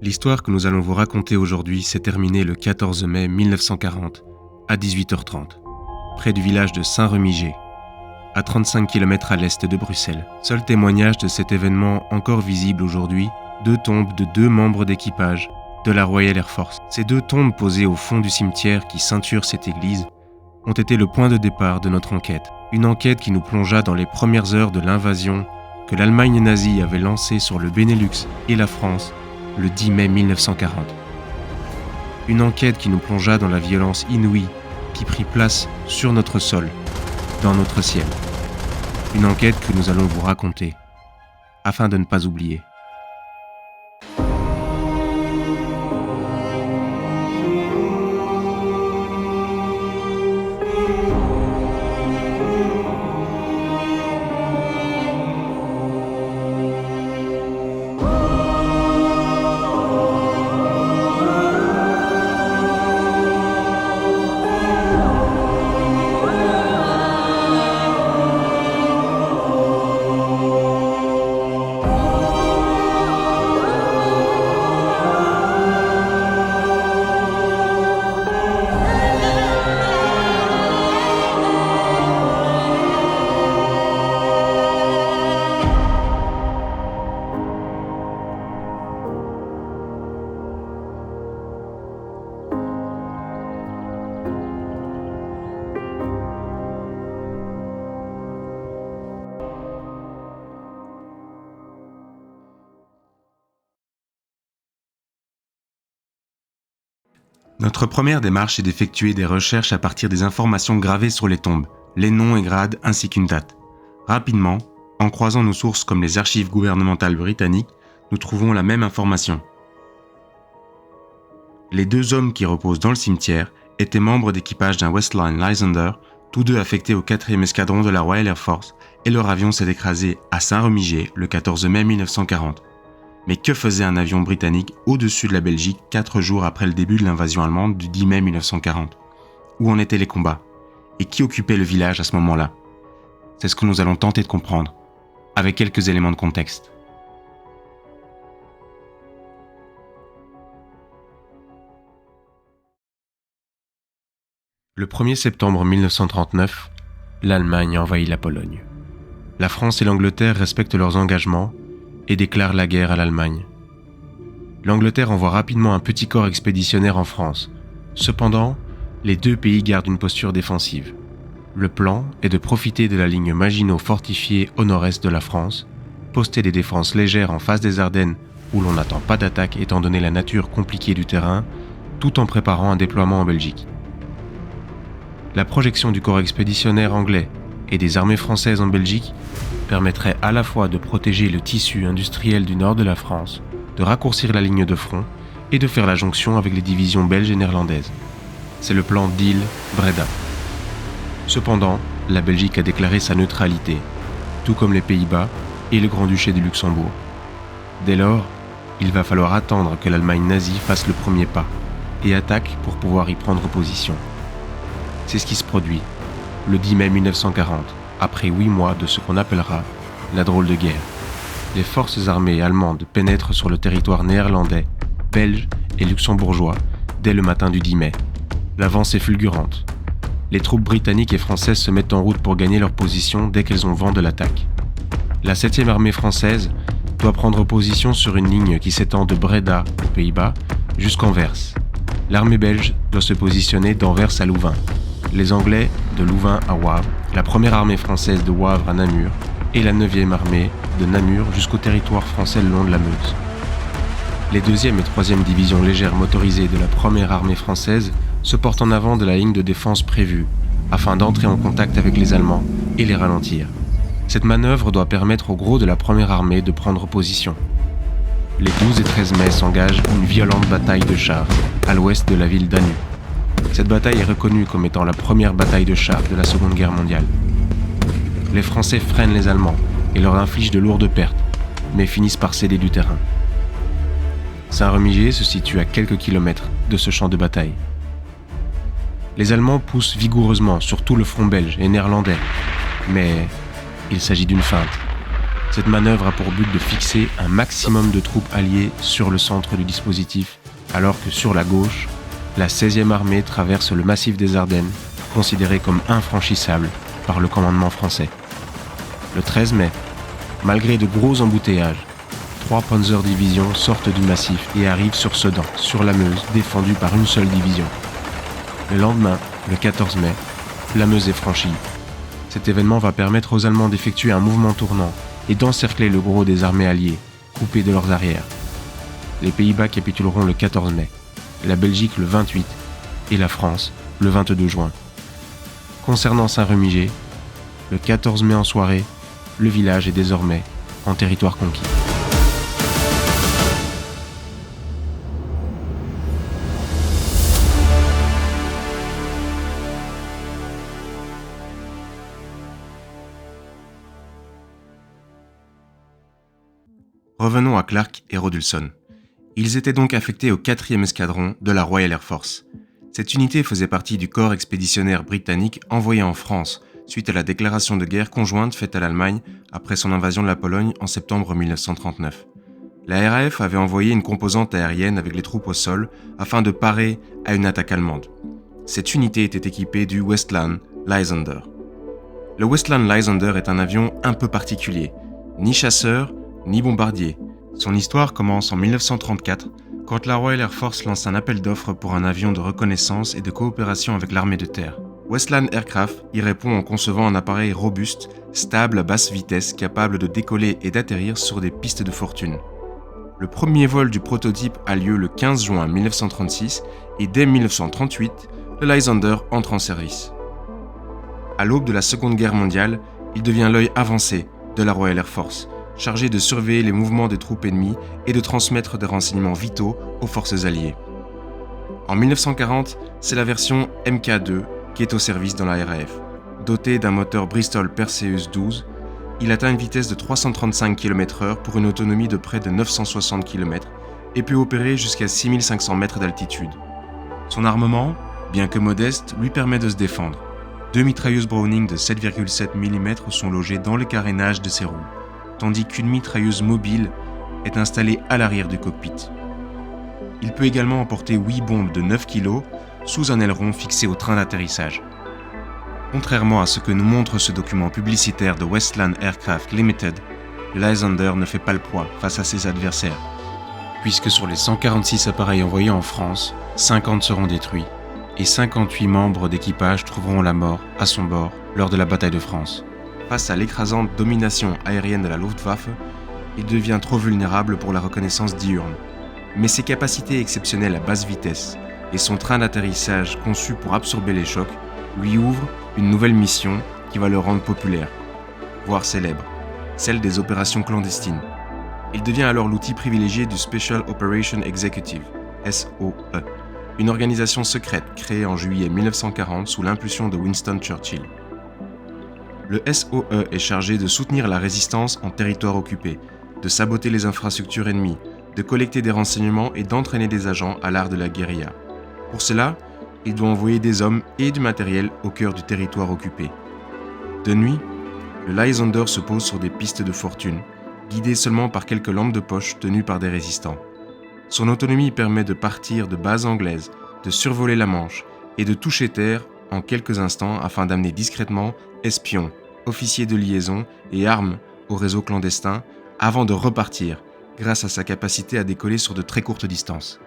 L'histoire que nous allons vous raconter aujourd'hui s'est terminée le 14 mai 1940, à 18h30, près du village de Saint-Remigé, à 35 km à l'est de Bruxelles. Seul témoignage de cet événement encore visible aujourd'hui, 2 tombes de 2 membres d'équipage de la Royal Air Force. Ces 2 tombes posées au fond du cimetière qui ceinture cette église ont été le point de départ de notre enquête. Une enquête qui nous plongea dans les premières heures de l'invasion que l'Allemagne nazie avait lancée sur le Benelux et la France le 10 mai 1940. Une enquête qui nous plongea dans la violence inouïe qui prit place sur notre sol, dans notre ciel. Une enquête que nous allons vous raconter, afin de ne pas oublier. Notre première démarche est d'effectuer des recherches à partir des informations gravées sur les tombes, les noms et grades ainsi qu'une date. Rapidement, en croisant nos sources comme les archives gouvernementales britanniques, nous trouvons la même information. Les 2 hommes qui reposent dans le cimetière étaient membres d'équipage d'un Westline Lysander, tous 2 affectés au 4e escadron de la Royal Air Force, et leur avion s'est écrasé à Saint-Remigé le 14 mai 1940. Mais que faisait un avion britannique au-dessus de la Belgique 4 jours après le début de l'invasion allemande du 10 mai 1940 ? Où en étaient les combats ? Et qui occupait le village à ce moment-là ? C'est ce que nous allons tenter de comprendre, avec quelques éléments de contexte. Le 1er septembre 1939, l'Allemagne envahit la Pologne. La France et l'Angleterre respectent leurs engagements et déclarent la guerre à l'Allemagne. L'Angleterre envoie rapidement un petit corps expéditionnaire en France. Cependant, les 2 pays gardent une posture défensive. Le plan est de profiter de la ligne Maginot fortifiée au nord-est de la France, poster des défenses légères en face des Ardennes où l'on n'attend pas d'attaque étant donné la nature compliquée du terrain, tout en préparant un déploiement en Belgique. La projection du corps expéditionnaire anglais et des armées françaises en Belgique permettrait à la fois de protéger le tissu industriel du nord de la France, de raccourcir la ligne de front et de faire la jonction avec les divisions belges et néerlandaises. C'est le plan Deal-Breda. Cependant, la Belgique a déclaré sa neutralité, tout comme les Pays-Bas et le Grand-Duché de Luxembourg. Dès lors, il va falloir attendre que l'Allemagne nazie fasse le premier pas et attaque pour pouvoir y prendre position. C'est ce qui se produit le 10 mai 1940, après 8 mois de ce qu'on appellera la drôle de guerre. Les forces armées allemandes pénètrent sur le territoire néerlandais, belge et luxembourgeois dès le matin du 10 mai. L'avance est fulgurante. Les troupes britanniques et françaises se mettent en route pour gagner leur position dès qu'elles ont vent de l'attaque. La 7e armée française doit prendre position sur une ligne qui s'étend de Breda, aux Pays-Bas, jusqu'Anvers. L'armée belge doit se positionner d'Anvers à Louvain. Les Anglais de Louvain à Wavre, la 1re armée française de Wavre à Namur et la 9e armée de Namur jusqu'au territoire français le long de la Meuse. Les 2e et 3e divisions légères motorisées de la 1re armée française se portent en avant de la ligne de défense prévue afin d'entrer en contact avec les Allemands et les ralentir. Cette manœuvre doit permettre au gros de la 1re armée de prendre position. Les 12 et 13 mai s'engage une violente bataille de chars à l'ouest de la ville d'Anu. Cette bataille est reconnue comme étant la première bataille de chars de la Seconde Guerre mondiale. Les Français freinent les Allemands et leur infligent de lourdes pertes, mais finissent par céder du terrain. Saint-Remigé se situe à quelques kilomètres de ce champ de bataille. Les Allemands poussent vigoureusement sur tout le front belge et néerlandais, mais il s'agit d'une feinte. Cette manœuvre a pour but de fixer un maximum de troupes alliées sur le centre du dispositif, alors que sur la gauche, la 16e armée traverse le massif des Ardennes, considéré comme infranchissable par le commandement français. Le 13 mai, malgré de gros embouteillages, 3 Panzer-divisions sortent du massif et arrivent sur Sedan, sur la Meuse, défendue par une seule division. Le lendemain, le 14 mai, la Meuse est franchie. Cet événement va permettre aux Allemands d'effectuer un mouvement tournant et d'encercler le gros des armées alliées, coupées de leurs arrières. Les Pays-Bas capituleront le 14 mai, la Belgique le 28 et la France le 22 juin. Concernant Saint-Remigé, le 14 mai en soirée, le village est désormais en territoire conquis. Revenons à Clark et Rodulson. Ils étaient donc affectés au 4e escadron de la Royal Air Force. Cette unité faisait partie du corps expéditionnaire britannique envoyé en France suite à la déclaration de guerre conjointe faite à l'Allemagne après son invasion de la Pologne en septembre 1939. La RAF avait envoyé une composante aérienne avec les troupes au sol afin de parer à une attaque allemande. Cette unité était équipée du Westland Lysander. Le Westland Lysander est un avion un peu particulier, ni chasseur, ni bombardier. Son histoire commence en 1934, quand la Royal Air Force lance un appel d'offres pour un avion de reconnaissance et de coopération avec l'armée de terre. Westland Aircraft y répond en concevant un appareil robuste, stable à basse vitesse, capable de décoller et d'atterrir sur des pistes de fortune. Le premier vol du prototype a lieu le 15 juin 1936 et dès 1938, le Lysander entre en service. À l'aube de la Seconde Guerre mondiale, il devient l'œil avancé de la Royal Air Force, chargé de surveiller les mouvements des troupes ennemies et de transmettre des renseignements vitaux aux forces alliées. En 1940, c'est la version Mk2 qui est au service dans la RAF. Doté d'un moteur Bristol Perseus 12, il atteint une vitesse de 335 km/h pour une autonomie de près de 960 km et peut opérer jusqu'à 6500 mètres d'altitude. Son armement, bien que modeste, lui permet de se défendre. 2 mitrailleuses Browning de 7,7 mm sont logées dans le carénage de ses roues, tandis qu'une mitrailleuse mobile est installée à l'arrière du cockpit. Il peut également emporter 8 bombes de 9 kg sous un aileron fixé au train d'atterrissage. Contrairement à ce que nous montre ce document publicitaire de Westland Aircraft Limited, le Lysander ne fait pas le poids face à ses adversaires, puisque sur les 146 appareils envoyés en France, 50 seront détruits et 58 membres d'équipage trouveront la mort à son bord lors de la bataille de France. Face à l'écrasante domination aérienne de la Luftwaffe, il devient trop vulnérable pour la reconnaissance diurne. Mais ses capacités exceptionnelles à basse vitesse et son train d'atterrissage conçu pour absorber les chocs lui ouvrent une nouvelle mission qui va le rendre populaire, voire célèbre, celle des opérations clandestines. Il devient alors l'outil privilégié du Special Operation Executive, SOE, une organisation secrète créée en juillet 1940 sous l'impulsion de Winston Churchill. Le SOE est chargé de soutenir la résistance en territoire occupé, de saboter les infrastructures ennemies, de collecter des renseignements et d'entraîner des agents à l'art de la guérilla. Pour cela, il doit envoyer des hommes et du matériel au cœur du territoire occupé. De nuit, le Lysander se pose sur des pistes de fortune, guidé seulement par quelques lampes de poche tenues par des résistants. Son autonomie permet de partir de bases anglaises, de survoler la Manche et de toucher terre en quelques instants afin d'amener discrètement espions, officiers de liaison et armes au réseau clandestin avant de repartir grâce à sa capacité à décoller sur de très courtes distances.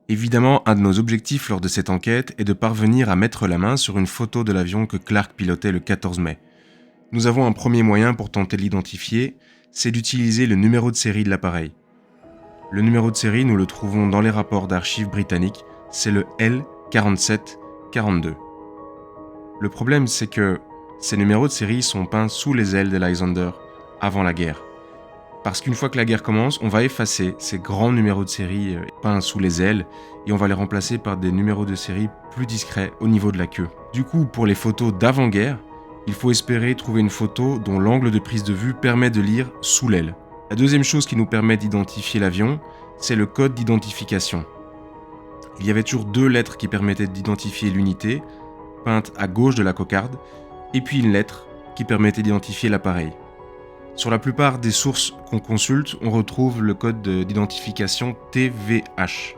Évidemment, un de nos objectifs lors de cette enquête est de parvenir à mettre la main sur une photo de l'avion que Clark pilotait le 14 mai. Nous avons un premier moyen pour tenter de l'identifier, c'est d'utiliser le numéro de série de l'appareil. Le numéro de série, nous le trouvons dans les rapports d'archives britanniques, c'est le L4742. Le problème, c'est que ces numéros de série sont peints sous les ailes des Lysander avant la guerre. Parce qu'une fois que la guerre commence, on va effacer ces grands numéros de série peints sous les ailes et on va les remplacer par des numéros de série plus discrets au niveau de la queue. Du coup, pour les photos d'avant-guerre, il faut espérer trouver une photo dont l'angle de prise de vue permet de lire sous l'aile. La deuxième chose qui nous permet d'identifier l'avion, c'est le code d'identification. Il y avait toujours 2 lettres qui permettaient d'identifier l'unité, peinte à gauche de la cocarde, et puis une lettre qui permettait d'identifier l'appareil. Sur la plupart des sources qu'on consulte, on retrouve le code d'identification TVH.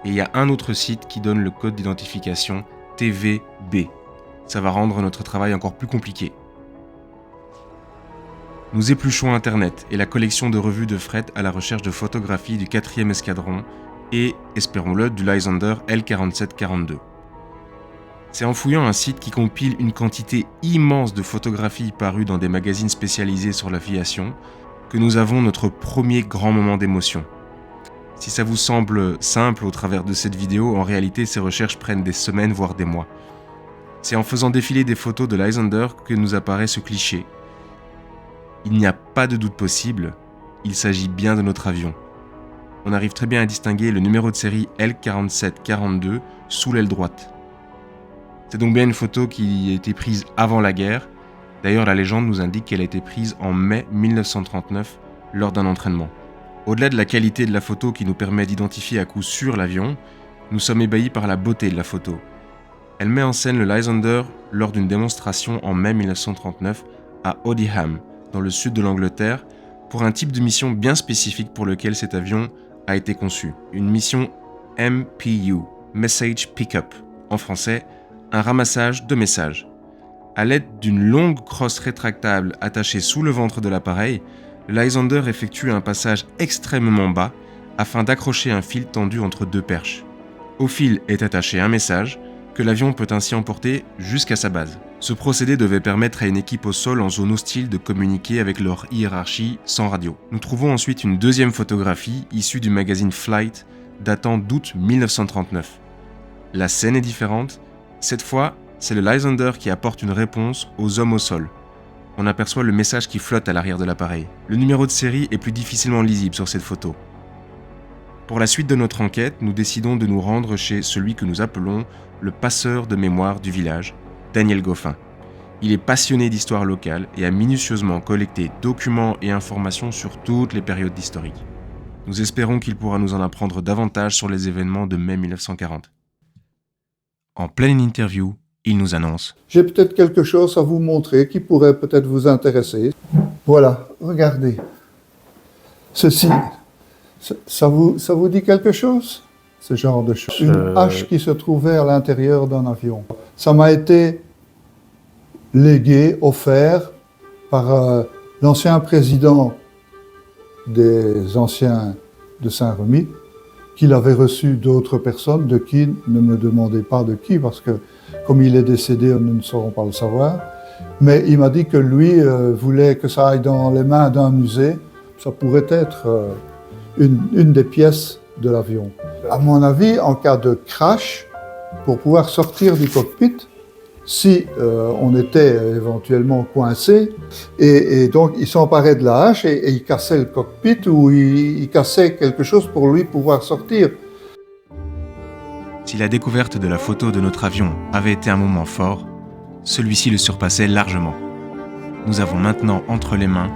Et il y a un autre site qui donne le code d'identification TVB. Ça va rendre notre travail encore plus compliqué. Nous épluchons Internet et la collection de revues de fret à la recherche de photographies du 4e escadron et, espérons-le, du Lysander L-4742. C'est en fouillant un site qui compile une quantité immense de photographies parues dans des magazines spécialisés sur l'aviation que nous avons notre premier grand moment d'émotion. Si ça vous semble simple au travers de cette vidéo, en réalité ces recherches prennent des semaines voire des mois. C'est en faisant défiler des photos de Lysander que nous apparaît ce cliché. Il n'y a pas de doute possible, il s'agit bien de notre avion. On arrive très bien à distinguer le numéro de série L-4742 sous l'aile droite. C'est donc bien une photo qui a été prise avant la guerre. D'ailleurs, la légende nous indique qu'elle a été prise en mai 1939 lors d'un entraînement. Au-delà de la qualité de la photo qui nous permet d'identifier à coup sûr l'avion, nous sommes ébahis par la beauté de la photo. Elle met en scène le Lysander lors d'une démonstration en mai 1939 à Odiham, dans le sud de l'Angleterre, pour un type de mission bien spécifique pour lequel cet avion a été conçu. Une mission MPU, Message Pickup, en français, un ramassage de messages. À l'aide d'une longue crosse rétractable attachée sous le ventre de l'appareil, le Lysander effectue un passage extrêmement bas afin d'accrocher un fil tendu entre 2 perches. Au fil est attaché un message que l'avion peut ainsi emporter jusqu'à sa base. Ce procédé devait permettre à une équipe au sol en zone hostile de communiquer avec leur hiérarchie sans radio. Nous trouvons ensuite une deuxième photographie issue du magazine Flight datant d'août 1939. La scène est différente. Cette fois, c'est le Lysander qui apporte une réponse aux hommes au sol. On aperçoit le message qui flotte à l'arrière de l'appareil. Le numéro de série est plus difficilement lisible sur cette photo. Pour la suite de notre enquête, nous décidons de nous rendre chez celui que nous appelons le passeur de mémoire du village, Daniel Goffin. Il est passionné d'histoire locale et a minutieusement collecté documents et informations sur toutes les périodes historiques. Nous espérons qu'il pourra nous en apprendre davantage sur les événements de mai 1940. En pleine interview, il nous annonce « J'ai peut-être quelque chose à vous montrer qui pourrait peut-être vous intéresser. Voilà, regardez. Ceci, ça vous dit quelque chose? Ce genre de choses. Une hache qui se trouvait à l'intérieur d'un avion. Ça m'a été légué, offert par l'ancien président des anciens de Saint-Remy, qu'il avait reçu d'autres personnes, de qui, ne me demandez pas de qui, parce que comme il est décédé, nous ne saurons pas le savoir. Mais il m'a dit que lui voulait que ça aille dans les mains d'un musée. Ça pourrait être une des pièces de l'avion. À mon avis, en cas de crash, pour pouvoir sortir du cockpit, si on était éventuellement coincé, et donc il s'emparait de la hache et il cassait le cockpit ou il cassait quelque chose pour lui pouvoir sortir. Si la découverte de la photo de notre avion avait été un moment fort, celui-ci le surpassait largement. Nous avons maintenant entre les mains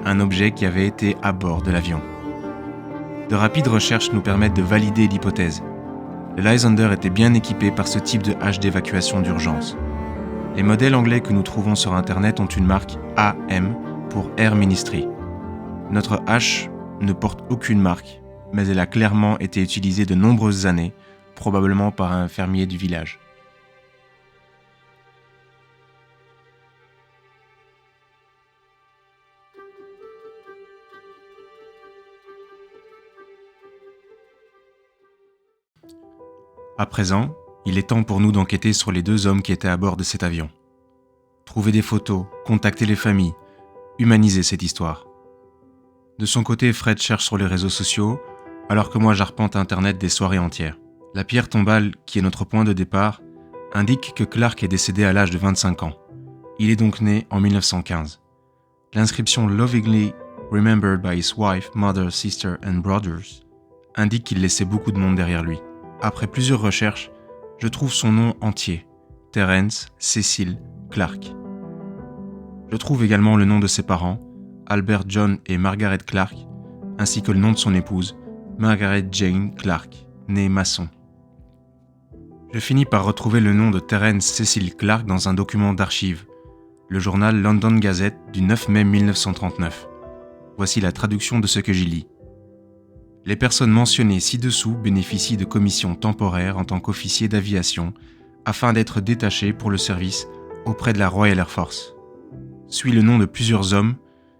un objet qui avait été à bord de l'avion. De rapides recherches nous permettent de valider l'hypothèse. Le Lysander était bien équipé par ce type de hache d'évacuation d'urgence. Les modèles anglais que nous trouvons sur Internet ont une marque AM pour Air Ministry. Notre hache ne porte aucune marque, mais elle a clairement été utilisée de nombreuses années, probablement par un fermier du village. À présent, il est temps pour nous d'enquêter sur les 2 hommes qui étaient à bord de cet avion. Trouver des photos, contacter les familles, humaniser cette histoire. De son côté, Fred cherche sur les réseaux sociaux, alors que moi j'arpente Internet des soirées entières. La pierre tombale, qui est notre point de départ, indique que Clark est décédé à l'âge de 25 ans. Il est donc né en 1915. L'inscription « Lovingly remembered by his wife, mother, sister and brothers » indique qu'il laissait beaucoup de monde derrière lui. Après plusieurs recherches, je trouve son nom entier, Terence Cecil Clark. Je trouve également le nom de ses parents, Albert John et Margaret Clark, ainsi que le nom de son épouse, Margaret Jane Clark, née Masson. Je finis par retrouver le nom de Terence Cecil Clark dans un document d'archives, le journal London Gazette du 9 mai 1939. Voici la traduction de ce que j'y lis. Les personnes mentionnées ci-dessous bénéficient de commissions temporaires en tant qu'officiers d'aviation afin d'être détachés pour le service auprès de la Royal Air Force. Suit le nom de plusieurs hommes,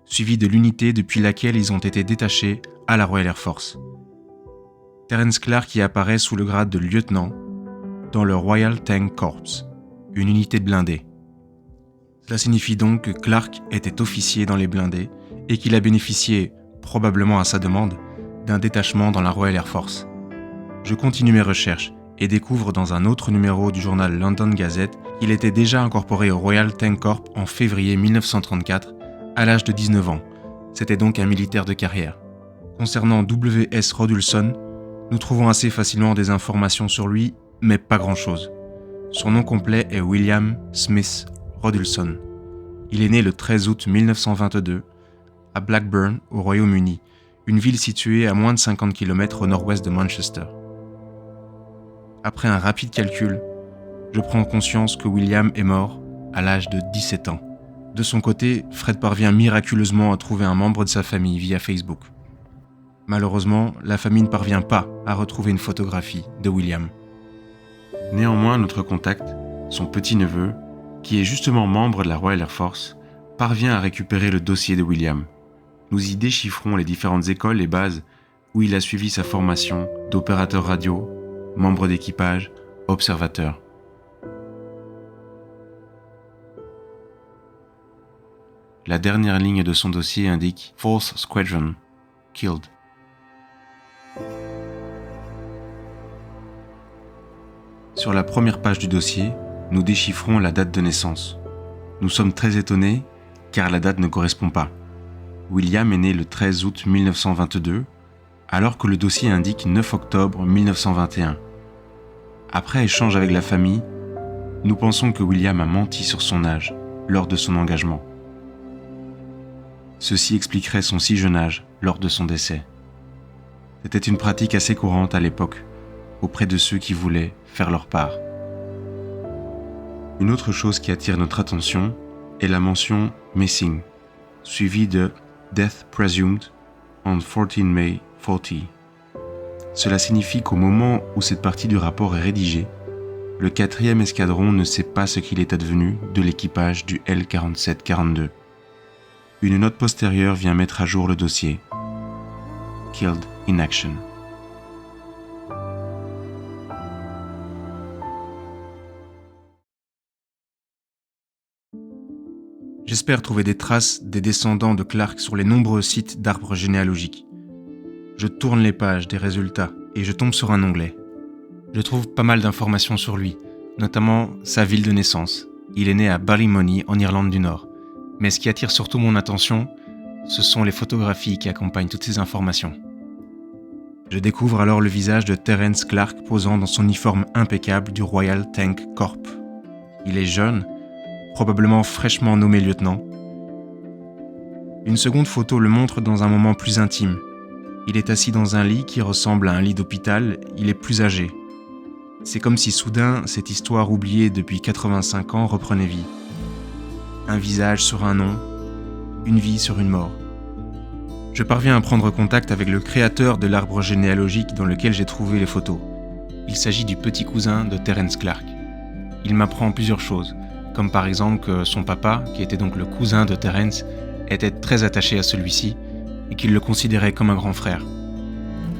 suivi de l'unité depuis laquelle ils ont été détachés à la Royal Air Force. Terence Clark y apparaît sous le grade de lieutenant dans le Royal Tank Corps, une unité de blindés. Cela signifie donc que Clark était officier dans les blindés et qu'il a bénéficié, probablement à sa demande, d'un détachement dans la Royal Air Force. Je continue mes recherches et découvre dans un autre numéro du journal London Gazette qu'il était déjà incorporé au Royal Tank Corps en février 1934 à l'âge de 19 ans. C'était donc un militaire de carrière. Concernant W.S. Rodulson, nous trouvons assez facilement des informations sur lui, mais pas grand-chose. Son nom complet est William Smith Rodulson. Il est né le 13 août 1922 à Blackburn, au Royaume-Uni, une ville située à moins de 50 km au nord-ouest de Manchester. Après un rapide calcul, je prends conscience que William est mort à l'âge de 17 ans. De son côté, Fred parvient miraculeusement à trouver un membre de sa famille via Facebook. Malheureusement, la famille ne parvient pas à retrouver une photographie de William. Néanmoins, notre contact, son petit-neveu, qui est justement membre de la Royal Air Force, parvient à récupérer le dossier de William. Nous y déchiffrons les différentes écoles et bases où il a suivi sa formation d'opérateur radio, membre d'équipage, observateur. La dernière ligne de son dossier indique « Fourth Squadron, killed ». Sur la première page du dossier, nous déchiffrons la date de naissance. Nous sommes très étonnés car la date ne correspond pas. William est né le 13 août 1922, alors que le dossier indique 9 octobre 1921. Après échange avec la famille, nous pensons que William a menti sur son âge lors de son engagement. Ceci expliquerait son si jeune âge lors de son décès. C'était une pratique assez courante à l'époque, auprès de ceux qui voulaient faire leur part. Une autre chose qui attire notre attention est la mention « missing », suivie de « death presumed on 14 May 40 ». Cela signifie qu'au moment où cette partie du rapport est rédigée, le 4e escadron ne sait pas ce qu'il est advenu de l'équipage du L-4742. Une note postérieure vient mettre à jour le dossier « Killed in action ». J'espère trouver des traces des descendants de Clark sur les nombreux sites d'arbres généalogiques. Je tourne les pages des résultats et je tombe sur un onglet. Je trouve pas mal d'informations sur lui, notamment sa ville de naissance. Il est né à Ballymoney en Irlande du Nord. Mais ce qui attire surtout mon attention, ce sont les photographies qui accompagnent toutes ces informations. Je découvre alors le visage de Terence Clark posant dans son uniforme impeccable du Royal Tank Corps. Il est jeune, probablement fraîchement nommé lieutenant. Une seconde photo le montre dans un moment plus intime. Il est assis dans un lit qui ressemble à un lit d'hôpital, il est plus âgé. C'est comme si soudain, cette histoire oubliée depuis 85 ans reprenait vie. Un visage sur un nom, une vie sur une mort. Je parviens à prendre contact avec le créateur de l'arbre généalogique dans lequel j'ai trouvé les photos. Il s'agit du petit cousin de Terence Clark. Il m'apprend plusieurs choses, comme par exemple que son papa, qui était donc le cousin de Terence, était très attaché à celui-ci et qu'il le considérait comme un grand frère.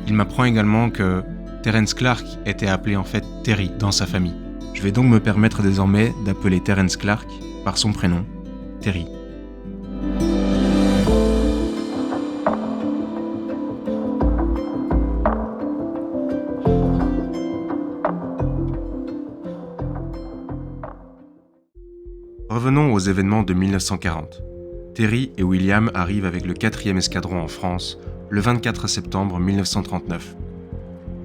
Il m'apprend également que Terence Clark était appelé en fait Terry dans sa famille. Je vais donc me permettre désormais d'appeler Terence Clark par son prénom, Terry. Revenons aux événements de 1940. Terry et William arrivent avec le 4e escadron en France le 24 septembre 1939.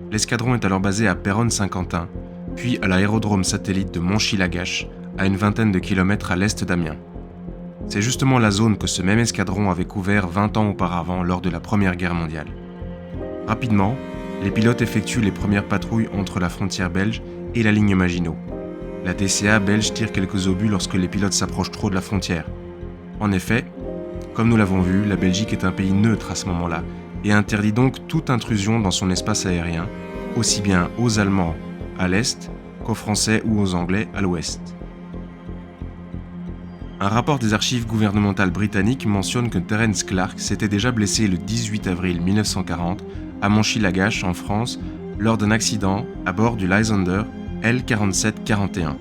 L'escadron est alors basé à Péronne-Saint-Quentin, puis à l'aérodrome satellite de Monchy-Lagache, à une vingtaine de kilomètres à l'est d'Amiens. C'est justement la zone que ce même escadron avait couvert 20 ans auparavant lors de la Première Guerre mondiale. Rapidement, les pilotes effectuent les premières patrouilles entre la frontière belge et la ligne Maginot. La DCA belge tire quelques obus lorsque les pilotes s'approchent trop de la frontière. En effet, comme nous l'avons vu, la Belgique est un pays neutre à ce moment-là et interdit donc toute intrusion dans son espace aérien, aussi bien aux Allemands à l'est qu'aux Français ou aux Anglais à l'ouest. Un rapport des archives gouvernementales britanniques mentionne que Terence Clark s'était déjà blessé le 18 avril 1940 à Monchy-Lagache en France lors d'un accident à bord du Lysander L-4741.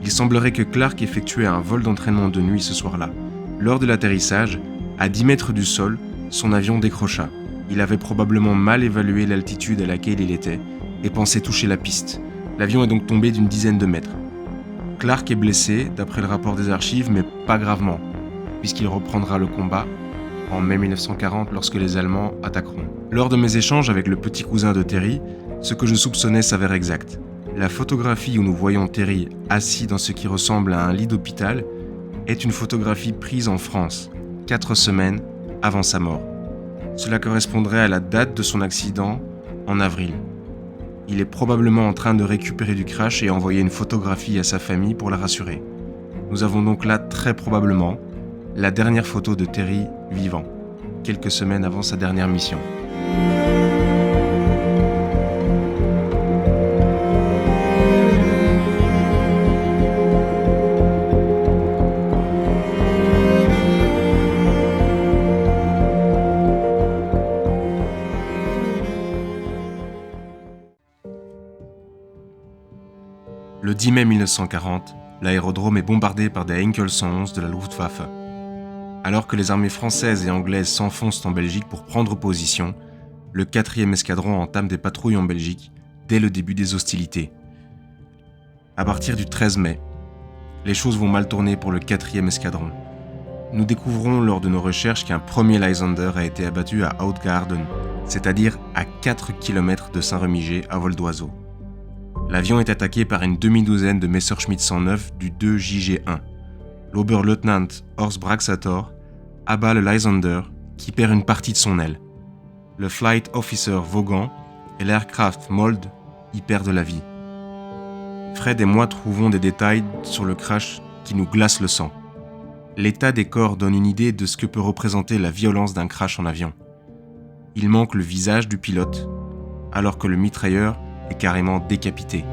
Il semblerait que Clark effectuait un vol d'entraînement de nuit ce soir-là. Lors de l'atterrissage, à 10 mètres du sol, son avion décrocha. Il avait probablement mal évalué l'altitude à laquelle il était et pensait toucher la piste. L'avion est donc tombé d'une dizaine de mètres. Clark est blessé, d'après le rapport des archives, mais pas gravement, puisqu'il reprendra le combat en mai 1940 lorsque les Allemands attaqueront. Lors de mes échanges avec le petit cousin de Terry, ce que je soupçonnais s'avère exact. La photographie où nous voyons Terry assis dans ce qui ressemble à un lit d'hôpital est une photographie prise en France, 4 semaines avant sa mort. Cela correspondrait à la date de son accident, en avril. Il est probablement en train de récupérer du crash et envoyer une photographie à sa famille pour la rassurer. Nous avons donc là très probablement la dernière photo de Terry vivant, quelques semaines avant sa dernière mission. Le 10 mai 1940, l'aérodrome est bombardé par des Heinkel 111 de la Luftwaffe. Alors que les armées françaises et anglaises s'enfoncent en Belgique pour prendre position, le 4e escadron entame des patrouilles en Belgique dès le début des hostilités. À partir du 13 mai, les choses vont mal tourner pour le 4e escadron. Nous découvrons lors de nos recherches qu'un premier Lysander a été abattu à Outgarden, c'est-à-dire à 4 km de Saint-Remiger à vol d'oiseau. L'avion est attaqué par une demi-douzaine de Messerschmitt 109 du 2 JG1. L'Oberleutnant Horst Braxator abat le Lysander qui perd une partie de son aile. Le Flight Officer Vaughan et l'Aircraft Mold y perdent la vie. Fred et moi trouvons des détails sur le crash qui nous glacent le sang. L'état des corps donne une idée de ce que peut représenter la violence d'un crash en avion. Il manque le visage du pilote, alors que le mitrailleur est carrément décapité.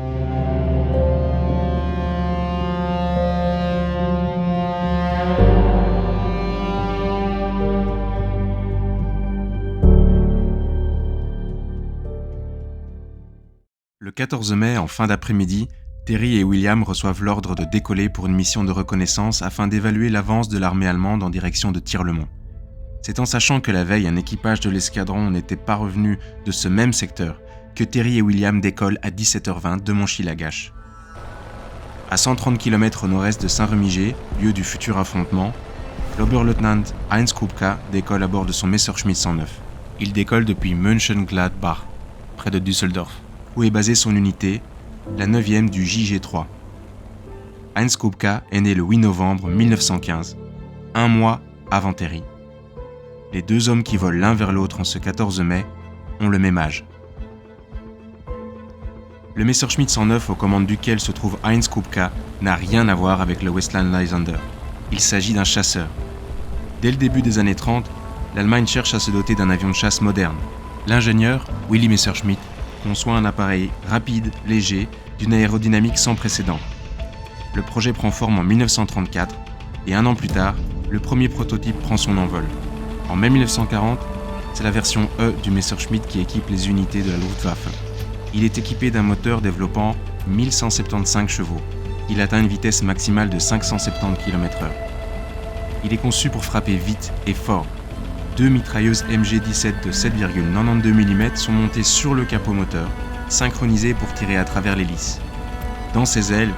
Le 14 mai, en fin d'après-midi, Terry et William reçoivent l'ordre de décoller pour une mission de reconnaissance afin d'évaluer l'avance de l'armée allemande en direction de Tirlemont. C'est en sachant que la veille, un équipage de l'escadron n'était pas revenu de ce même secteur que Terry et William décollent à 17h20 de Monchy-Lagache. À 130 km au nord-est de Saint-Remiger, lieu du futur affrontement, l'Oberleutnant Heinz Kupka décolle à bord de son Messerschmitt 109. Il décolle depuis Mönchengladbach, près de Düsseldorf, où est basée son unité, la 9e du JG3. Heinz Kupka est né le 8 novembre 1915, un mois avant Terry. Les deux hommes qui volent l'un vers l'autre en ce 14 mai ont le même âge. Le Messerschmitt 109 aux commandes duquel se trouve Heinz Kupka n'a rien à voir avec le Westland Lysander. Il s'agit d'un chasseur. Dès le début des années 30, l'Allemagne cherche à se doter d'un avion de chasse moderne. L'ingénieur, Willy Messerschmitt, conçoit un appareil rapide, léger, d'une aérodynamique sans précédent. Le projet prend forme en 1934 et un an plus tard, le premier prototype prend son envol. En mai 1940, c'est la version E du Messerschmitt qui équipe les unités de la Luftwaffe. Il est équipé d'un moteur développant 1175 chevaux. Il atteint une vitesse maximale de 570 km/h. Il est conçu pour frapper vite et fort. 2 mitrailleuses MG-17 de 7,92 mm sont montées sur le capot moteur, synchronisées pour tirer à travers l'hélice. Dans ses ailes,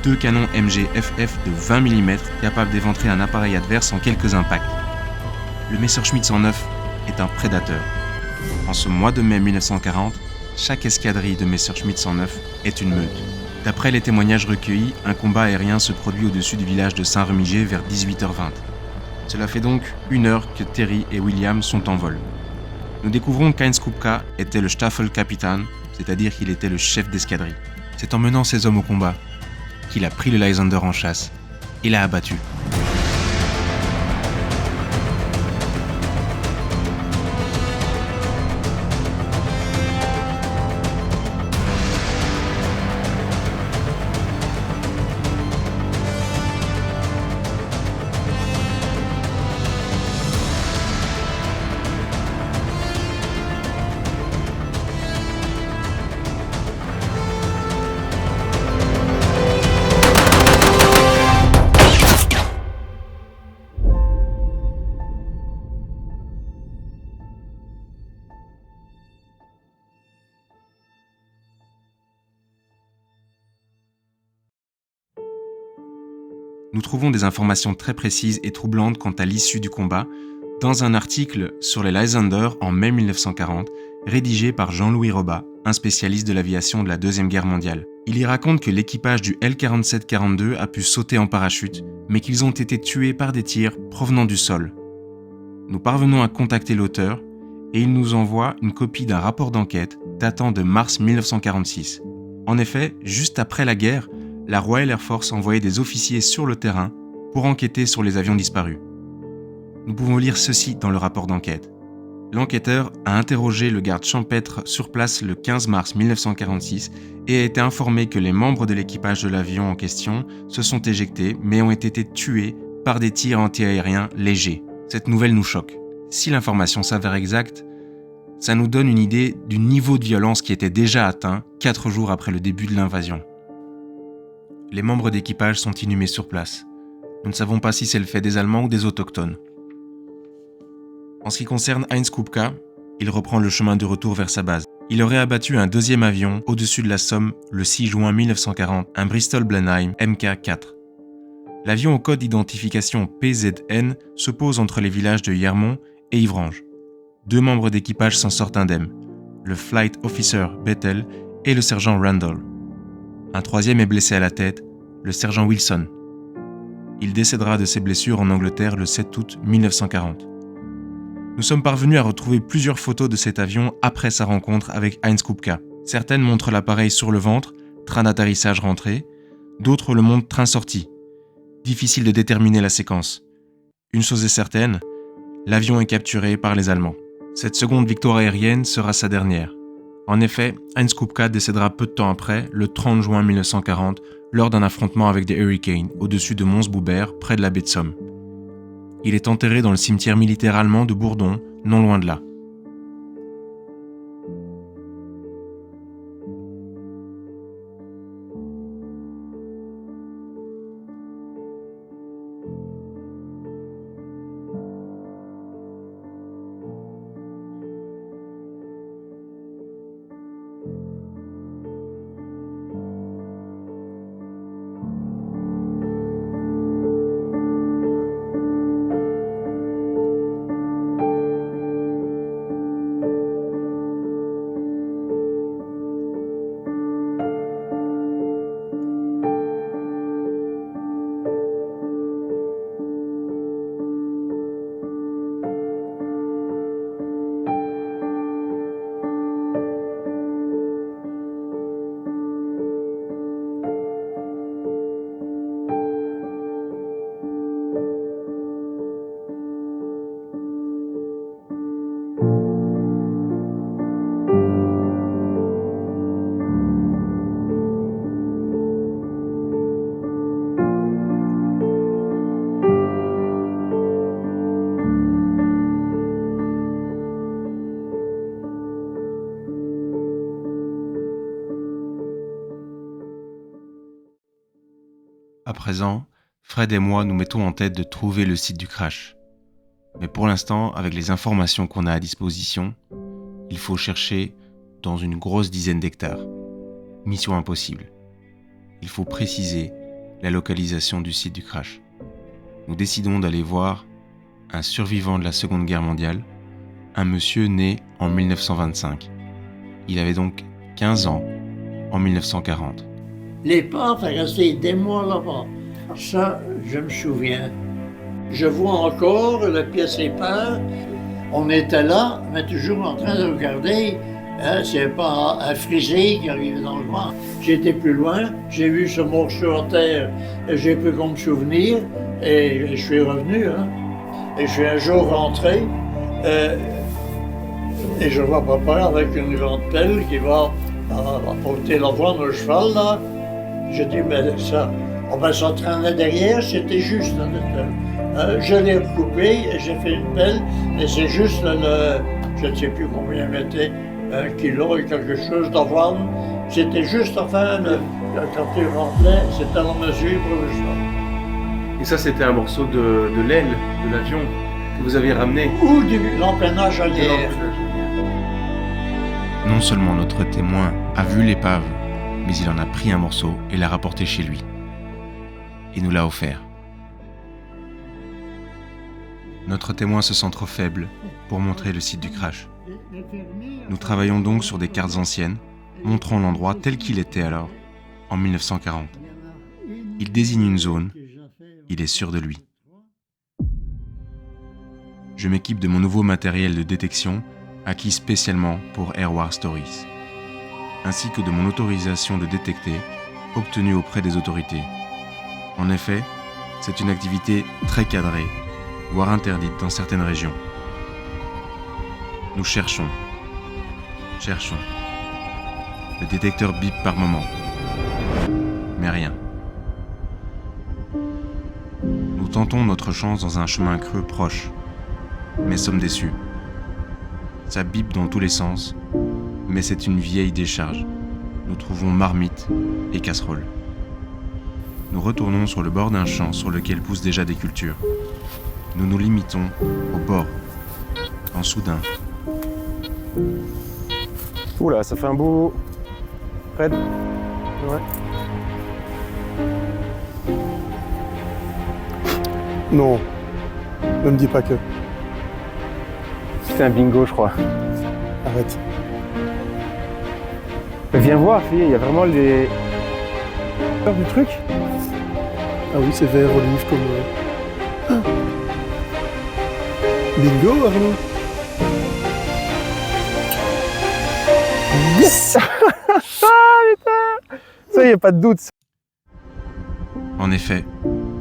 2 canons MG-FF de 20 mm capables d'éventrer un appareil adverse en quelques impacts. Le Messerschmitt 109 est un prédateur. En ce mois de mai 1940, chaque escadrille de Messerschmitt 109 est une meute. D'après les témoignages recueillis, un combat aérien se produit au-dessus du village de Saint-Remiger vers 18h20. Cela fait donc 1 heure que Terry et William sont en vol. Nous découvrons qu'Heinz Kupka était le Staffelkapitän, c'est-à-dire qu'il était le chef d'escadrille. C'est en menant ses hommes au combat qu'il a pris le Lysander en chasse et l'a abattu. Nous trouvons des informations très précises et troublantes quant à l'issue du combat dans un article sur les Lysander en mai 1940, rédigé par Jean-Louis Robat, un spécialiste de l'aviation de la Deuxième Guerre mondiale. Il y raconte que l'équipage du L-47-42 a pu sauter en parachute, mais qu'ils ont été tués par des tirs provenant du sol. Nous parvenons à contacter l'auteur et il nous envoie une copie d'un rapport d'enquête datant de mars 1946. En effet, juste après la guerre, la Royal Air Force envoyait des officiers sur le terrain pour enquêter sur les avions disparus. Nous pouvons lire ceci dans le rapport d'enquête. L'enquêteur a interrogé le garde champêtre sur place le 15 mars 1946 et a été informé que les membres de l'équipage de l'avion en question se sont éjectés mais ont été tués par des tirs antiaériens légers. Cette nouvelle nous choque. Si l'information s'avère exacte, ça nous donne une idée du niveau de violence qui était déjà atteint 4 jours après le début de l'invasion. Les membres d'équipage sont inhumés sur place. Nous ne savons pas si c'est le fait des Allemands ou des autochtones. En ce qui concerne Heinz Kupka, il reprend le chemin de retour vers sa base. Il aurait abattu un deuxième avion au-dessus de la Somme le 6 juin 1940, un Bristol Blenheim Mk4. L'avion au code d'identification PZN se pose entre les villages de Yermont et Ivrange. 2 membres d'équipage s'en sortent indemnes, le Flight Officer Bethel et le sergent Randall. Un troisième est blessé à la tête, le sergent Wilson. Il décédera de ses blessures en Angleterre le 7 août 1940. Nous sommes parvenus à retrouver plusieurs photos de cet avion après sa rencontre avec Heinz Kupka. Certaines montrent l'appareil sur le ventre, train d'atterrissage rentré, d'autres le montrent train sorti. Difficile de déterminer la séquence. Une chose est certaine, l'avion est capturé par les Allemands. Cette seconde victoire aérienne sera sa dernière. En effet, Heinz Kupka décédera peu de temps après, le 30 juin 1940, lors d'un affrontement avec des Hurricanes au-dessus de Mons-Boubert, près de la baie de Somme. Il est enterré dans le cimetière militaire allemand de Bourdon, non loin de là. À présent, Fred et moi nous mettons en tête de trouver le site du crash. Mais pour l'instant, avec les informations qu'on a à disposition, il faut chercher dans une grosse dizaine d'hectares. Mission impossible. Il faut préciser la localisation du site du crash. Nous décidons d'aller voir un survivant de la Seconde Guerre mondiale, un monsieur né en 1925. Il avait donc 15 ans en 1940. Les portes sont restées des mois là-bas. Ça, je me souviens. Je vois encore le pièce épars. On était là, mais toujours en train de regarder Hein, c'est pas un frisé qui arrive dans le coin. J'étais plus loin, j'ai vu ce morceau en terre, et j'ai pu comme souvenir, et je suis revenu. Hein. Et je suis un jour rentré, et je vois papa avec une grande pelle qui va apporter l'avoine au cheval, là. Je dis, mais ça, on va s'entraîner derrière, c'était juste. Je l'ai recoupé, et j'ai fait une pelle, et c'est juste je ne sais plus combien mettait, 1 kilo et quelque chose d'avoine. C'était juste, enfin, quand tu rentrais, c'était la mesure pour le cheval. Et ça, c'était un morceau de l'aile de l'avion que vous avez ramené. Ou du l'empennage à l'air. Non seulement notre témoin a vu l'épave, mais il en a pris un morceau et l'a rapporté chez lui. Et nous l'a offert. Notre témoin se sent trop faible pour montrer le site du crash. Nous travaillons donc sur des cartes anciennes, montrant l'endroit tel qu'il était alors, en 1940. Il désigne une zone, il est sûr de lui. Je m'équipe de mon nouveau matériel de détection, acquis spécialement pour Air War Stories, ainsi que de mon autorisation de détecter, obtenue auprès des autorités. En effet, c'est une activité très cadrée, voire interdite dans certaines régions. Nous cherchons. Le détecteur bip par moment. Mais rien. Nous tentons notre chance dans un chemin creux proche, mais sommes déçus. Ça bip dans tous les sens, mais c'est une vieille décharge. Nous trouvons marmites et casseroles. Nous retournons sur le bord d'un champ sur lequel poussent déjà des cultures. Nous nous limitons au bord, quand soudain... Oula, ça fait un beau... Fred? Ouais. Non, ne me dis pas que. C'était un bingo, je crois. Arrête. Mais viens voir, fille, il y a vraiment les... Peur du truc? Ah oui, c'est vert olive comme... Ah. Bingo, Arnaud. Yes. Ah, putain. Ça, y a pas de doute. En effet,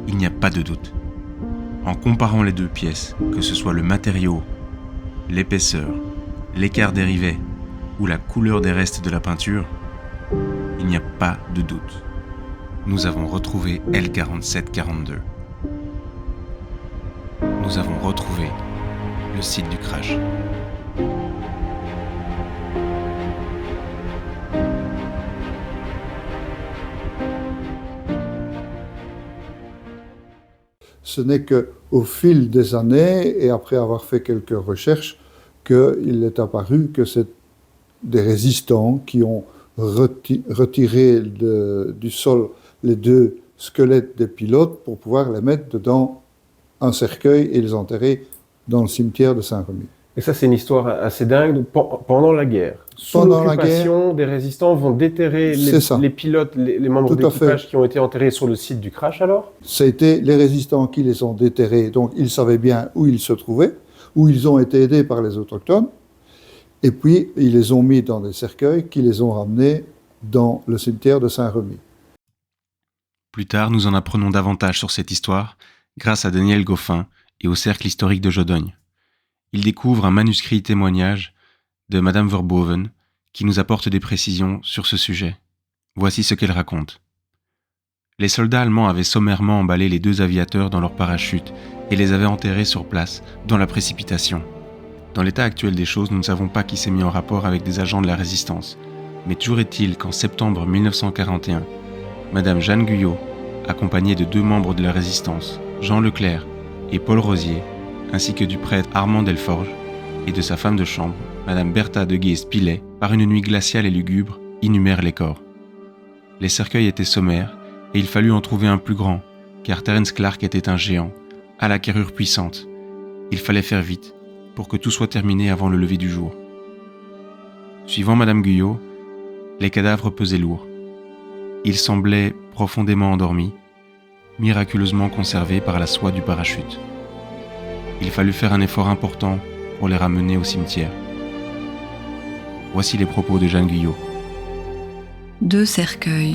il n'y a pas de doute. En comparant les deux pièces, que ce soit le matériau, l'épaisseur, l'écart des rivets ou la couleur des restes de la peinture, il n'y a pas de doute. Nous avons retrouvé L4742. Nous avons retrouvé le site du crash. Ce n'est qu'au fil des années, et après avoir fait quelques recherches, qu'il est apparu que c'est des résistants qui ont retiré du sol les 2 squelettes des pilotes pour pouvoir les mettre dans un cercueil et les enterrer dans le cimetière de Saint-Remy. Et ça, c'est une histoire assez dingue. Pendant la guerre, sous Pendant la l'occupation, des résistants vont déterrer les pilotes, les membres d'équipage qui ont été enterrés sur le site du crash alors? C'était les résistants qui les ont déterrés, donc ils savaient bien où ils se trouvaient, où ils ont été aidés par les autochtones, et puis ils les ont mis dans des cercueils qui les ont ramenés dans le cimetière de Saint-Remy. Plus tard, nous en apprenons davantage sur cette histoire grâce à Daniel Goffin et au Cercle historique de Jodogne. Il découvre un manuscrit témoignage de Madame Verboven qui nous apporte des précisions sur ce sujet. Voici ce qu'elle raconte. Les soldats allemands avaient sommairement emballé les 2 aviateurs dans leurs parachutes et les avaient enterrés sur place, dans la précipitation. Dans l'état actuel des choses, nous ne savons pas qui s'est mis en rapport avec des agents de la résistance. Mais toujours est-il qu'en septembre 1941, Madame Jeanne Guyot, accompagnée de 2 membres de la résistance, Jean Leclerc et Paul Rosier, ainsi que du prêtre Armand Delforge et de sa femme de chambre, Madame Bertha de Guise-Pilet, par une nuit glaciale et lugubre, inhumèrent les corps. Les cercueils étaient sommaires et il fallut en trouver un plus grand, car Terence Clark était un géant, à la carrure puissante. Il fallait faire vite pour que tout soit terminé avant le lever du jour. Suivant Madame Guyot, les cadavres pesaient lourd. Ils semblaient profondément endormis, miraculeusement conservés par la soie du parachute. Il fallut faire un effort important pour les ramener au cimetière. Voici les propos de Jeanne Guyot. 2 cercueils,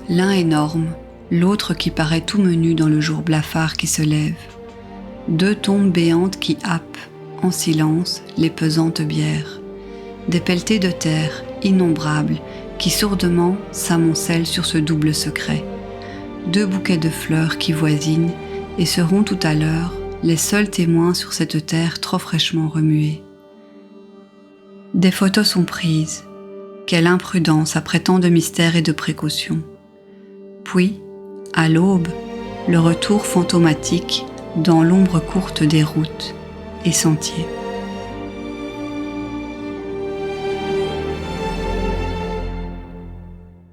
l'un énorme, l'autre qui paraît tout menu dans le jour blafard qui se lève. 2 tombes béantes qui happent, en silence, les pesantes bières. Des pelletées de terre, innombrables, qui sourdement s'amoncellent sur ce double secret. 2 bouquets de fleurs qui voisinent et seront tout à l'heure les seuls témoins sur cette terre trop fraîchement remuée. Des photos sont prises. Quelle imprudence après tant de mystère et de précaution. Puis, à l'aube, le retour fantomatique dans l'ombre courte des routes et sentiers.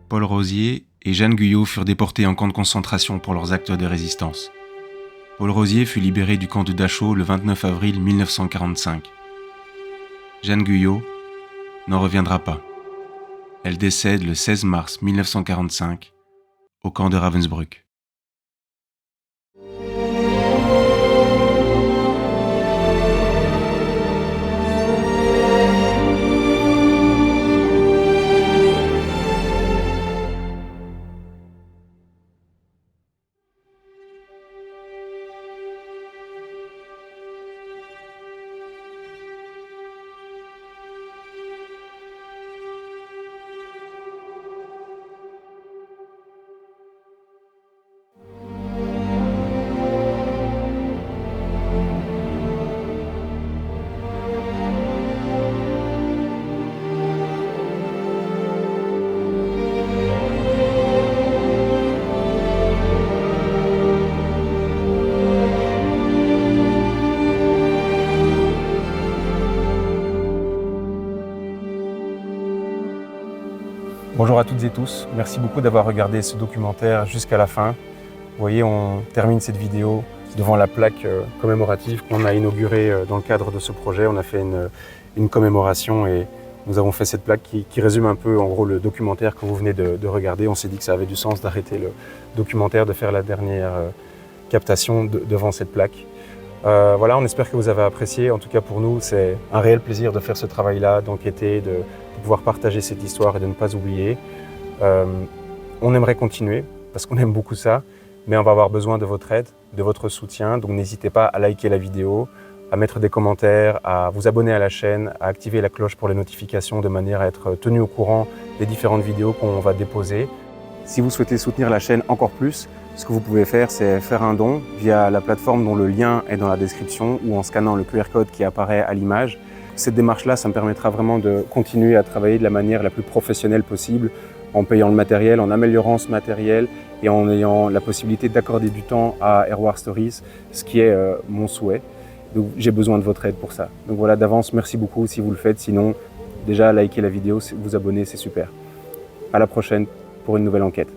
Paul Rosier et Jeanne Guyot furent déportés en camp de concentration pour leurs actes de résistance. Paul Rosier fut libéré du camp de Dachau le 29 avril 1945. Jeanne Guyot n'en reviendra pas. Elle décède le 16 mars 1945 au camp de Ravensbrück. Bonjour à toutes et tous, merci beaucoup d'avoir regardé ce documentaire jusqu'à la fin. Vous voyez, on termine cette vidéo devant la plaque commémorative qu'on a inaugurée dans le cadre de ce projet. On a fait une commémoration et nous avons fait cette plaque qui résume un peu en gros le documentaire que vous venez de regarder. On s'est dit que ça avait du sens d'arrêter le documentaire, de faire la dernière captation devant cette plaque. Voilà, on espère que vous avez apprécié. En tout cas pour nous, c'est un réel plaisir de faire ce travail-là, d'enquêter, de pouvoir partager cette histoire et de ne pas oublier. On aimerait continuer parce qu'on aime beaucoup ça, mais on va avoir besoin de votre aide, de votre soutien. Donc n'hésitez pas à liker la vidéo, à mettre des commentaires, à vous abonner à la chaîne, à activer la cloche pour les notifications de manière à être tenu au courant des différentes vidéos qu'on va déposer. Si vous souhaitez soutenir la chaîne encore plus, ce que vous pouvez faire, c'est faire un don via la plateforme dont le lien est dans la description ou en scannant le QR code qui apparaît à l'image. Cette démarche-là, ça me permettra vraiment de continuer à travailler de la manière la plus professionnelle possible, en payant le matériel, en améliorant ce matériel et en ayant la possibilité d'accorder du temps à Air War Stories, ce qui est mon souhait. Donc j'ai besoin de votre aide pour ça. Donc voilà, d'avance, merci beaucoup si vous le faites. Sinon, déjà, likez la vidéo, vous abonner, c'est super. À la prochaine pour une nouvelle enquête.